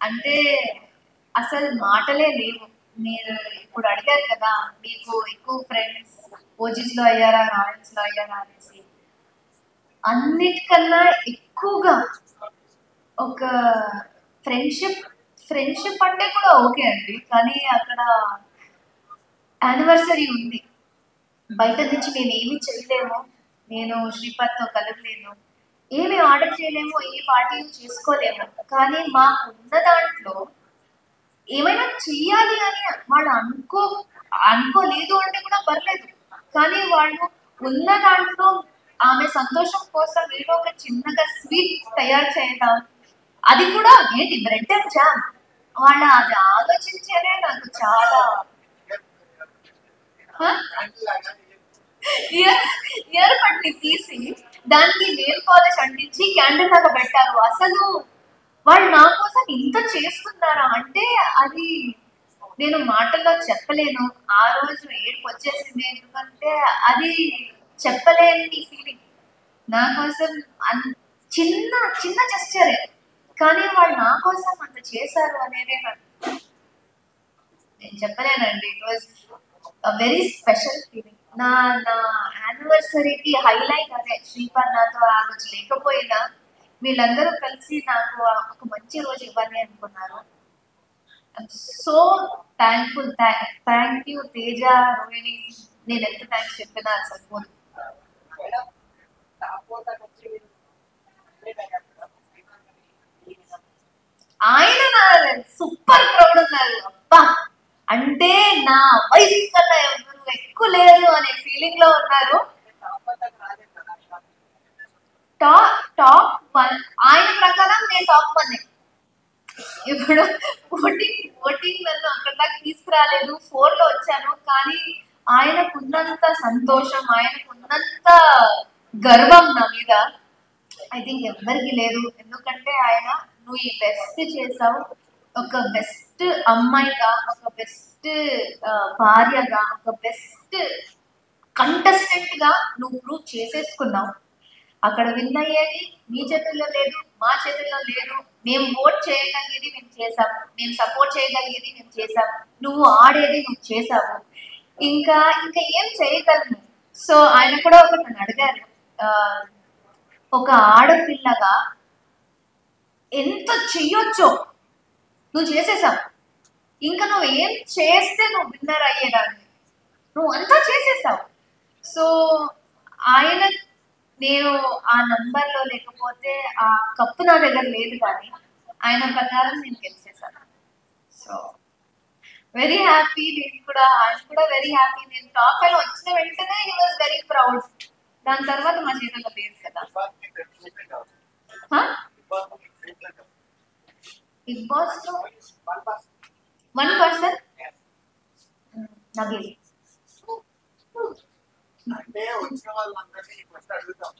అంటే అసలు మాటలే లేవు. మీరు ఇప్పుడు అడిగారు కదా, మీకు ఎక్కువ ఫ్రెండ్స్ ఓజీస్ లో అయ్యారా, రాయల్స్ లో అయ్యారా అనేసి. అన్నిటికన్నా ఎక్కువగా ఒక ఫ్రెండ్షిప్ ఫ్రెండ్షిప్ అంటే కూడా ఓకే అండి, కానీ అక్కడ యానివర్సరీ ఉంది. బయట నుంచి నేను ఏమి చేయలేము, నేను శ్రీపాద్తో కలవలేను, ఏమి ఆర్డర్ చేయలేము, ఏ పార్టీలు చేసుకోలేము. కానీ మాకు ఉన్న దాంట్లో ఏమైనా చెయ్యాలి అని వాళ్ళు అనుకోలేదు అంటే కూడా పర్లేదు, కానీ వాళ్ళు ఉన్న దాంట్లో ఆమె సంతోషం కోసం ఏదో ఒక చిన్నగా స్వీట్ తయారు చేయడం, అది కూడా ఏంటి బ్రెడ్ అండ్ జామ్, వాళ్ళ అది ఆలోచించేదే నాకు చాలా ఇయర్ పట్టి తీసి దానికి నెయిల్ పాలిష్ అంటించి క్యాండిల్ లాగా పెట్టారు. అసలు వాళ్ళు నా కోసం ఇంత చేస్తున్నారా అంటే అది నేను మాటల్లో చెప్పలేను. ఆ రోజు ఏడుపు వచ్చేసింది, ఎందుకంటే అది చెప్పలేని ఫీలింగ్. నా కోసం చిన్న చిన్న జెస్చరే, కానీ వాళ్ళు నా కోసం అంత చేశారు అనేది నేను చెప్పలేనండి. It was very special feeling. నా నా యానివర్సరీకి హైలైట్ అదే. శ్రీపాద్ నాతో ఆ రోజు లేకపోయినా వీళ్ళందరూ కలిసి నాకు ఒక మంచి రోజు ఇవ్వాలి అనుకున్నారు. So thankful. Thank you Teja, Rohini. నేను ఎంత థ్యాంక్స్ చెప్పినా సరిపోదు. ఆయన సూపర్ క్రౌడ్ ఉన్నారు. అబ్బా, అంటే నా వయసు కన్నా ఎవరు ఎక్కువ లేరు అనే ఫీలింగ్ లో ఉన్నారు. టాప్ వన్ ఆయన ప్రకారం నేను టాప్ వన్. ఇప్పుడు ఓటింగ్ నన్ను అక్కడ దాకా తీసుకురాలేదు, 4 లో వచ్చాను. కానీ ఆయనకున్నంత సంతోషం, ఆయనకున్నంత గర్వం నా మీద ఐ థింక్ ఎవ్వరికి లేదు. ఎందుకంటే ఆయన నువ్వు ఈ బెస్ట్ చేసావు, ఒక బెస్ట్ అమ్మాయిగా, ఒక బెస్ట్ భార్యగా, ఒక బెస్ట్ కంటెస్టెంట్ గా నువ్వు ప్రూవ్ చేసేసుకున్నావు. అక్కడ విన్ అయ్యేది మీ చేతుల్లో లేదు, మా చేతుల్లో లేదు. మేము ఓట్ చేయగలిగేది మేము చేసాం, మేము సపోర్ట్ చేయగలిగేది మేము చేసాం, నువ్వు ఆడేది నువ్వు చేసావు, ఇంకా ఇంకా ఏం చేయగలను. సో ఆయన కూడా ఒకటి నన్ను అడిగారు, ఒక ఆడపిల్లగా ఎంత చెయ్యొచ్చో నువ్వు చేసేసావు, ఇంకా నువ్వు ఏం చేస్తే నువ్వు విన్నర్ అయ్యేదాన్ని, నువ్వు అంతా చేసేసావు. సో ఆయన, నేను ఆ నంబర్లో లేకపోతే ఆ కప్పు నా దగ్గర లేదు, కానీ ఆయన ప్రకారం నేను గెలిచేసాను. So very happy. ఆయన కూడా వెరీ హ్యాపీ. నేను టాప్ 5 వచ్చిన వెంటనే హీ వాజ్ వెరీ ప్రౌడ్. దాని తర్వాత మా చేతుల్లో లేదు కదా. బిగ్ బాస్ లో 1% నబీల్. అంటే వచ్చిన వాళ్ళందరినీ ఫస్ట్ అడుగుతాం,